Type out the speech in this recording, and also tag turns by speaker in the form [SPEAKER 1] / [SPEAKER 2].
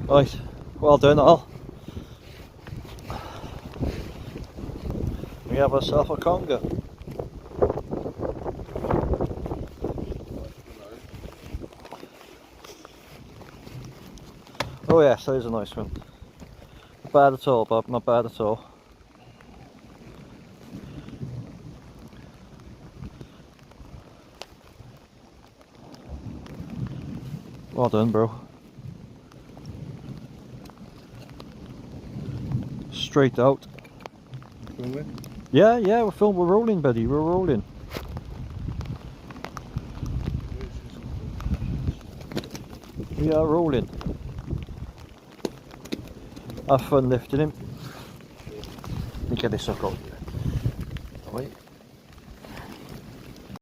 [SPEAKER 1] Right, well done all. We have ourselves a conger. Oh yes, that is a nice one. Not bad at all, Bob, not bad at all. Well done, bro. Straight out. Yeah, yeah, we're rolling, buddy, we're rolling. We are rolling. Have fun lifting him. Let me get this sucker.